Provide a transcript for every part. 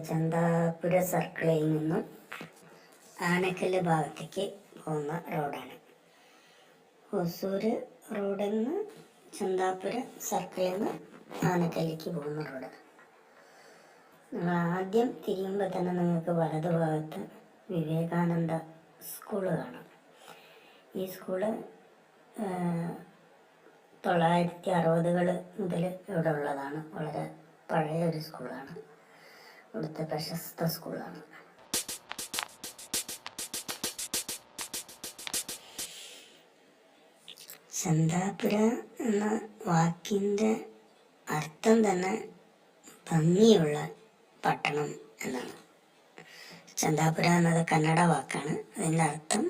ചന്താപുര സർക്കിളിൽ നിന്നും ആനക്കല്ല് ഭാഗത്തേക്ക് പോകുന്ന റോഡാണ്. ഹൊസൂർ റോഡിൽ നിന്ന് ചന്താപുര സർക്കിളിൽ നിന്ന് ആനക്കല്ലിക്ക് പോകുന്ന റോഡ്. നിങ്ങൾ ആദ്യം തിരിയുമ്പോൾ തന്നെ നിങ്ങൾക്ക് വലതുഭാഗത്ത് വിവേകാനന്ദ സ്കൂള് കാണാം. ഈ സ്കൂള് 1960-കൾ മുതൽ ഇവിടെ ഉള്ളതാണ്. വളരെ പഴയ ഒരു സ്കൂളാണ്. ഇവിടുത്തെ പ്രശസ്ത സ്കൂളാണ്. ചന്താപുര എന്ന വാക്കിൻ്റെ അർത്ഥം തന്നെ ഭംഗിയുള്ള പട്ടണം എന്നാണ്. ചന്താപുര എന്നത് കന്നഡ വാക്കാണ്. അതിൻ്റെ അർത്ഥം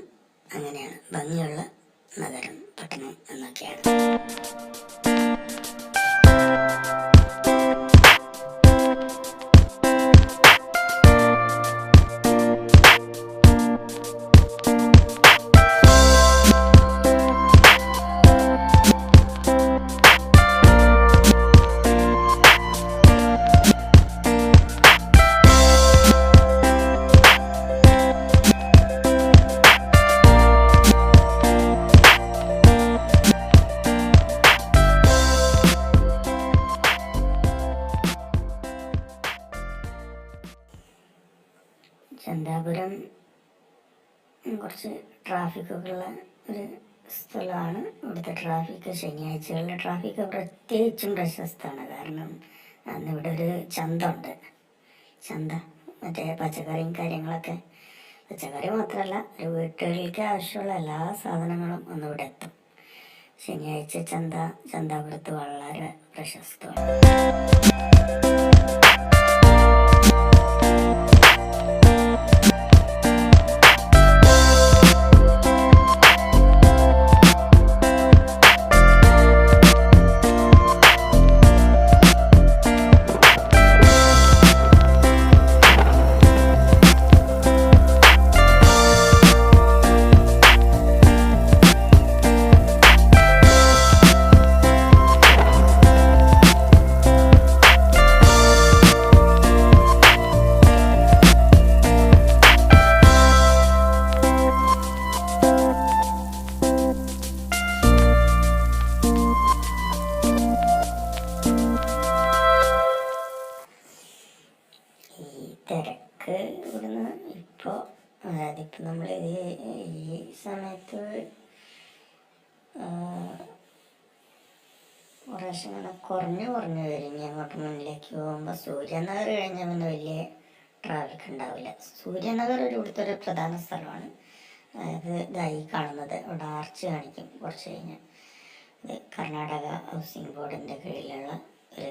അങ്ങനെയാണ്, ഭംഗിയുള്ള നഗരം, പട്ടണം എന്നൊക്കെയാണ്. ചന്താപുരം കുറച്ച് ട്രാഫിക്കൊക്കെ ഉള്ള ഒരു സ്ഥലമാണ്. ഇവിടുത്തെ ട്രാഫിക്ക്, ശനിയാഴ്ചകളിലെ ട്രാഫിക്ക് പ്രത്യേകിച്ചും പ്രശസ്തമാണ്. കാരണം അന്നിവിടെ ഒരു ചന്ത ഉണ്ട്. ചന്ത മറ്റേ പച്ചക്കറിയും കാര്യങ്ങളൊക്കെ, പച്ചക്കറി മാത്രമല്ല, ഒരു വീട്ടുകളിലേക്ക് ആവശ്യമുള്ള എല്ലാ സാധനങ്ങളും ഒന്നിവിടെ എത്തും. ശനിയാഴ്ച ചന്ത ചന്താപുരത്ത് വളരെ പ്രശസ്തമാണ്. തിരക്ക് ഇവിടുന്ന് അതായത് നമ്മൾ ഈ സമയത്ത് കുറേശ്ശെ ഇങ്ങനെ കുറഞ്ഞു വരും. ഇനി അങ്ങോട്ട് മുന്നിലേക്ക് പോകുമ്പോൾ സൂര്യനഗർ കഴിഞ്ഞാൽ പിന്നെ വലിയ ട്രാഫിക് ഉണ്ടാവില്ല. സൂര്യനഗർ ഇവിടുത്തെ ഒരു പ്രധാന സ്ഥലമാണ്. അതായത് ഇതായി കാണുന്നത് ഇവിടെ ആർച്ച് കാണിക്കും കുറച്ച് കഴിഞ്ഞാൽ. ഇത് കർണാടക ഹൗസിംഗ് ബോർഡിൻ്റെ കീഴിലുള്ള ഒരു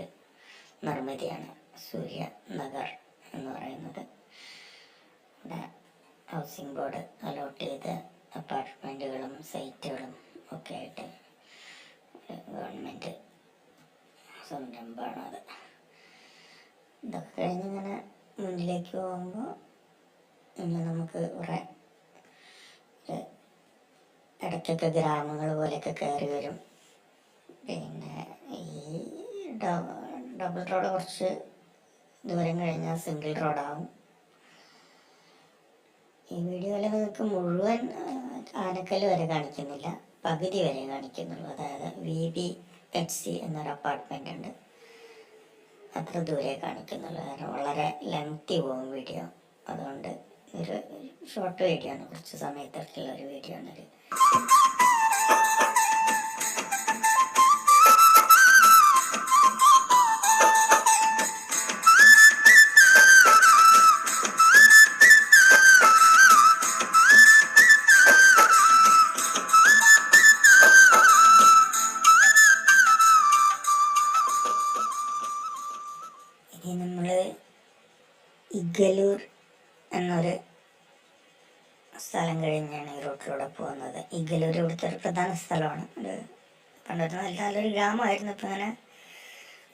നിർമ്മിതിയാണ് സൂര്യനഗർ എന്ന് പറയുന്നത്. ഇവിടെ ഹൗസിംഗ് ബോർഡ് അലോട്ട് ചെയ്ത അപ്പാർട്ട്മെൻറ്റുകളും സൈറ്റുകളും ഒക്കെ ആയിട്ട് ഗവൺമെൻറ് സംരംഭമാണ് അത്. ഇതൊക്കെ കഴിഞ്ഞിങ്ങനെ മുന്നിലേക്ക് പോകുമ്പോൾ ഇനി നമുക്ക് കുറേ ഇടയ്ക്കൊക്കെ ഗ്രാമങ്ങൾ പോലെയൊക്കെ കയറി വരും. പിന്നെ ഈ ഡബിൾ റോഡ് കുറച്ച് ദൂരം കഴിഞ്ഞാൽ സിംഗിൾ റോഡാവും. ഈ വീഡിയോയിൽ നിങ്ങൾക്ക് മുഴുവൻ ആനക്കല്ല് വരെ കാണിക്കുന്നില്ല, പകുതി വരെ കാണിക്കുന്നുള്ളൂ. അതായത് VBHC എന്നൊരു അപ്പാർട്ട്മെൻ്റ് ഉണ്ട്, അത്ര ദൂരെ കാണിക്കുന്നുള്ളൂ. കാരണം വളരെ ലെങ്തി പോകും വീഡിയോ. അതുകൊണ്ട് ഒരു ഷോർട്ട് വീഡിയോ ആണ്, കുറച്ച് സമയത്തേക്കുള്ള ഒരു വീഡിയോ ആണത്. ഇനി നമ്മൾ ഇഗലൂർ എന്നൊരു സ്ഥലം കഴിഞ്ഞാണ് ഈ റൂട്ടിലൂടെ പോകുന്നത്. ഇഗലൂർ ഇവിടുത്തെ ഒരു പ്രധാന സ്ഥലമാണ്. ഒരു പണ്ടൊരു നല്ലൊരു ഗ്രാമമായിരുന്നു. ഇപ്പം അങ്ങനെ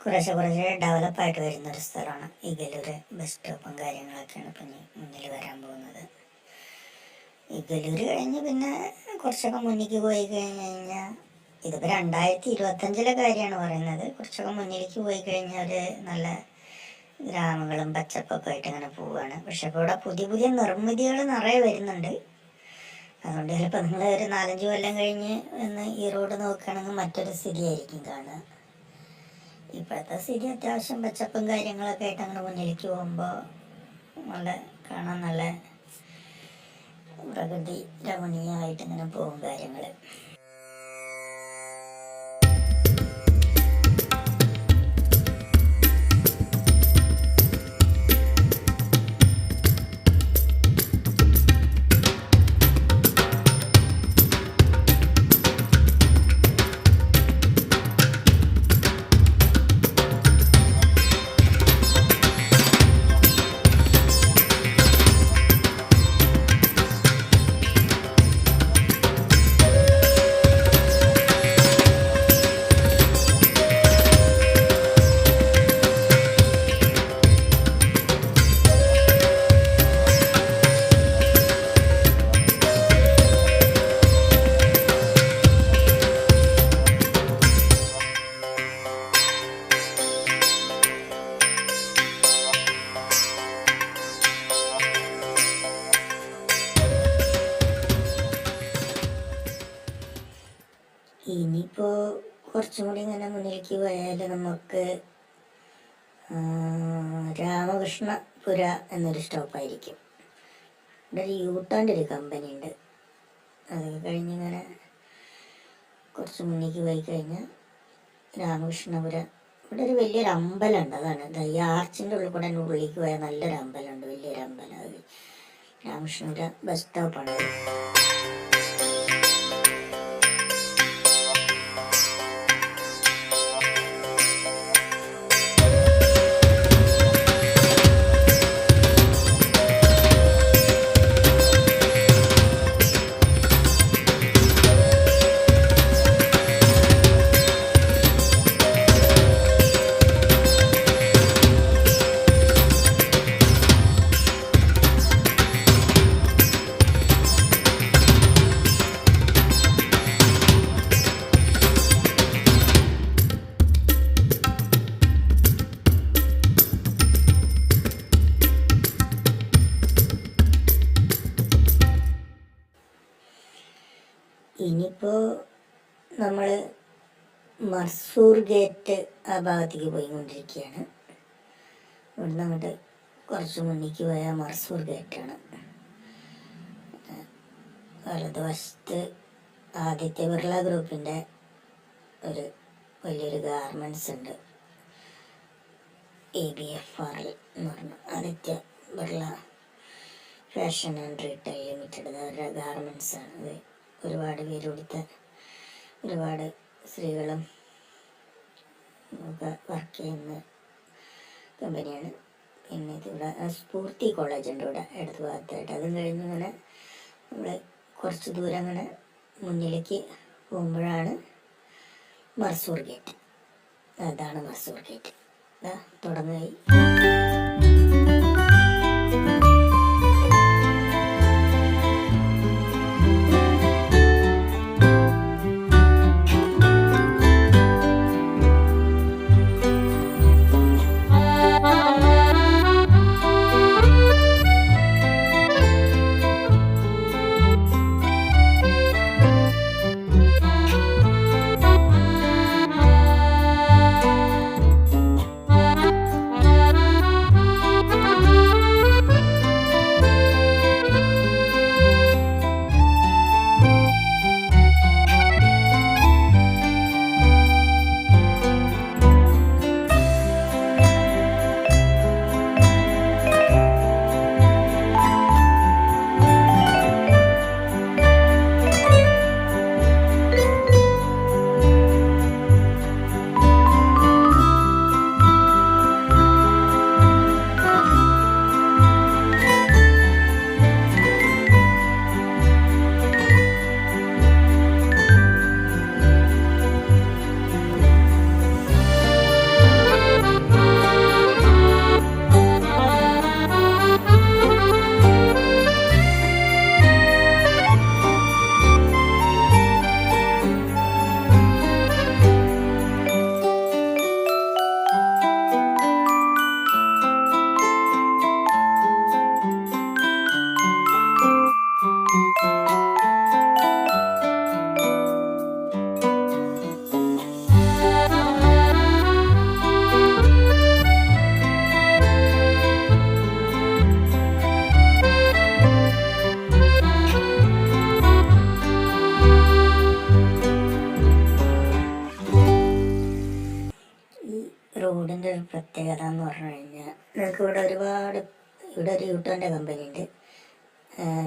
കുറേശ്ശെ ഡെവലപ്പായിട്ട് വരുന്നൊരു സ്ഥലമാണ് ഇഗലൂർ. ബസ് സ്റ്റോപ്പും കാര്യങ്ങളൊക്കെയാണ് ഇപ്പം മുന്നിൽ വരാൻ പോകുന്നത്. ഇഗലൂർ കഴിഞ്ഞ് പിന്നെ കുറച്ചൊക്കെ മുന്നിലേക്ക് പോയി കഴിഞ്ഞാൽ, ഇതിപ്പോൾ 2025 കാര്യമാണ് പറയുന്നത്, കുറച്ചൊക്കെ മുന്നിലേക്ക് പോയി കഴിഞ്ഞാൽ ഒരു നല്ല ഗ്രാമങ്ങളും പച്ചപ്പൊക്കെ ആയിട്ട് ഇങ്ങനെ പോവുകയാണ്. പക്ഷെ ഇപ്പോൾ ഇവിടെ പുതിയ പുതിയ നിർമ്മിതികൾ നിറയെ വരുന്നുണ്ട്. അതുകൊണ്ട് ചിലപ്പോൾ നിങ്ങൾ ഒരു 4-5 കൊല്ലം കഴിഞ്ഞ് എന്ന് ഈ റോഡ് നോക്കുകയാണെങ്കിൽ മറ്റൊരു സ്ഥിതിയായിരിക്കും കാണുക. ഇപ്പോഴത്തെ സ്ഥിതി അത്യാവശ്യം പച്ചപ്പും കാര്യങ്ങളൊക്കെ ആയിട്ട് അങ്ങനെ മുന്നിലേക്ക് പോകുമ്പോൾ നല്ല കാണാൻ നല്ല പ്രകൃതി രമണീയമായിട്ട് ഇങ്ങനെ പോകും കാര്യങ്ങൾ. ഇനിയിപ്പോൾ കുറച്ചും കൂടി ഇങ്ങനെ മുന്നിലേക്ക് പോയാൽ നമുക്ക് രാമകൃഷ്ണപുര എന്നൊരു സ്റ്റോപ്പായിരിക്കും. ഇവിടെ ഒരു യൂട്ടോൻ്റെ ഒരു കമ്പനി ഉണ്ട്. അത് കഴിഞ്ഞിങ്ങനെ കുറച്ച് മുന്നിലേക്ക് പോയി കഴിഞ്ഞാൽ രാമകൃഷ്ണപുരം. ഇവിടെ ഒരു വലിയൊരു അമ്പലമുണ്ട്. അതാണ് ഈ ആർച്ചിൻ്റെ ഉള്ളിൽ കൂടെ ഉള്ളിലേക്ക് പോയാൽ നല്ലൊരു അമ്പലമുണ്ട്, വലിയൊരു അമ്പലം. അത് രാമകൃഷ്ണപുരം ബസ് സ്റ്റോപ്പാണ്. ഇനിയിപ്പോൾ നമ്മൾ മർസൂർ ഗേറ്റ് ആ ഭാഗത്തേക്ക് പോയിക്കൊണ്ടിരിക്കുകയാണ്. ഇവിടുന്ന് അങ്ങോട്ട് കുറച്ച് മുന്നിലേക്ക് പോയാൽ മർസൂർ ഗേറ്റാണ്. വലതുവശത്ത് ആദിത്യ ബിർള ഗ്രൂപ്പിൻ്റെ ഒരു വലിയൊരു ഗാർമെൻറ്റ്സ് ഉണ്ട്. ABFR എന്ന് പറഞ്ഞു, Aditya Birla fashion and retail limited. അവരുടെ ഗാർമെൻറ്റ്സാണ് അത്. ഒരുപാട് പേര് കൊടുത്ത ഒരുപാട് സ്ത്രീകളും ഒക്കെ വർക്ക് ചെയ്യുന്ന കമ്പനിയാണ്. പിന്നെ ഇതിവിടെ സ്ഫൂർത്തി കോളേജുണ്ട് ഇവിടെ ഇടത് ഭാഗത്തായിട്ട്. അതും കഴിഞ്ഞ് ഇങ്ങനെ നമ്മൾ കുറച്ച് ദൂരം അങ്ങനെ മുന്നിലേക്ക് പോകുമ്പോഴാണ് മർസൂർ ഗേറ്റ്. അതാണ് മർസൂർ ഗേറ്റ്. തുടങ്ങി. പ്രത്യേകത എന്ന് പറഞ്ഞു കഴിഞ്ഞാൽ നിങ്ങൾക്ക് ഇവിടെ ഒരു യൂട്ടോൻ്റെ കമ്പനി ഉണ്ട്.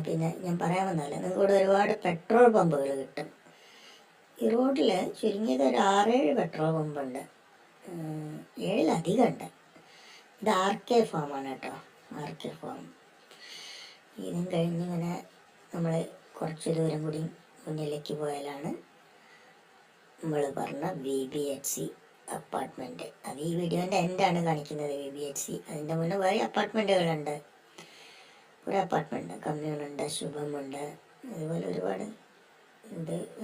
പിന്നെ ഞാൻ പറയാൻ വന്നതല്ല, നിങ്ങൾക്ക് ഇവിടെ ഒരുപാട് പെട്രോൾ പമ്പുകൾ കിട്ടും. ഈ റോഡിൽ ചുരുങ്ങിയത് ഒരു 6-7 പെട്രോൾ പമ്പുണ്ട്, 7-ലധികം ഉണ്ട്. ഇത് RK ഫാമാണ് കേട്ടോ, RK ഫാം. ഇതും കഴിഞ്ഞിങ്ങനെ നമ്മൾ കുറച്ച് ദൂരം കൂടി മുന്നിലേക്ക് പോയാലാണ് നമ്മൾ പറഞ്ഞ VBHC അപ്പാർട്ട്മെൻറ്റ്. അത് ഈ വീഡിയോൻ്റെ എൻഡാണ് കാണിക്കുന്നത്, VBHC. അതിൻ്റെ മുന്നേ വേറെ അപ്പാർട്ട്മെൻറ്റുകളുണ്ട്, കുറേ അപ്പാർട്ട്മെൻറ്റ്, കമ്മ്യൂണുണ്ട്, ശുഭമുണ്ട്, അതുപോലെ ഒരുപാട്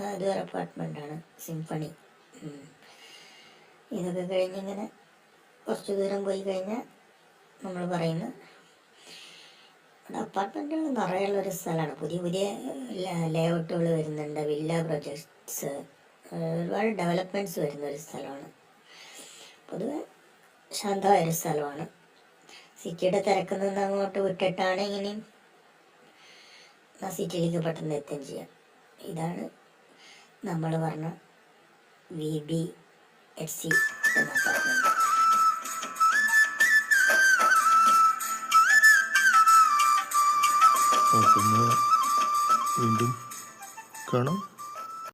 അതൊരു അപ്പാർട്ട്മെൻറ്റാണ്, സിംഫണി. ഇതൊക്കെ കഴിഞ്ഞിങ്ങനെ കുറച്ച് ദൂരം പോയി കഴിഞ്ഞാൽ നമ്മൾ പറയുന്ന ഇവിടെ അപ്പാർട്ട്മെൻറ്റുകൾ നിറയുള്ളൊരു സ്ഥലമാണ്. പുതിയ പുതിയ ലേഔട്ടുകൾ വരുന്നുണ്ട്, വില്ല പ്രൊജക്ട്സ്, ഒരുപാട് ഡെവലപ്മെൻറ്റ്സ് വരുന്നൊരു സ്ഥലമാണ്. പൊതുവെ ശാന്തമായൊരു സ്ഥലമാണ്. സിറ്റിയുടെ തിരക്കിൽ നിന്ന് അങ്ങോട്ട് വിട്ടിട്ടാണെങ്കിലും ആ സിറ്റിയിലേക്ക് പെട്ടെന്ന് എത്തുകയും ചെയ്യാം. ഇതാണ് നമ്മൾ പറഞ്ഞ VBHC എന്ന അപ്പാർട്ട്മെൻറ്റ്. പിന്നെ വീണ്ടും കാണാം.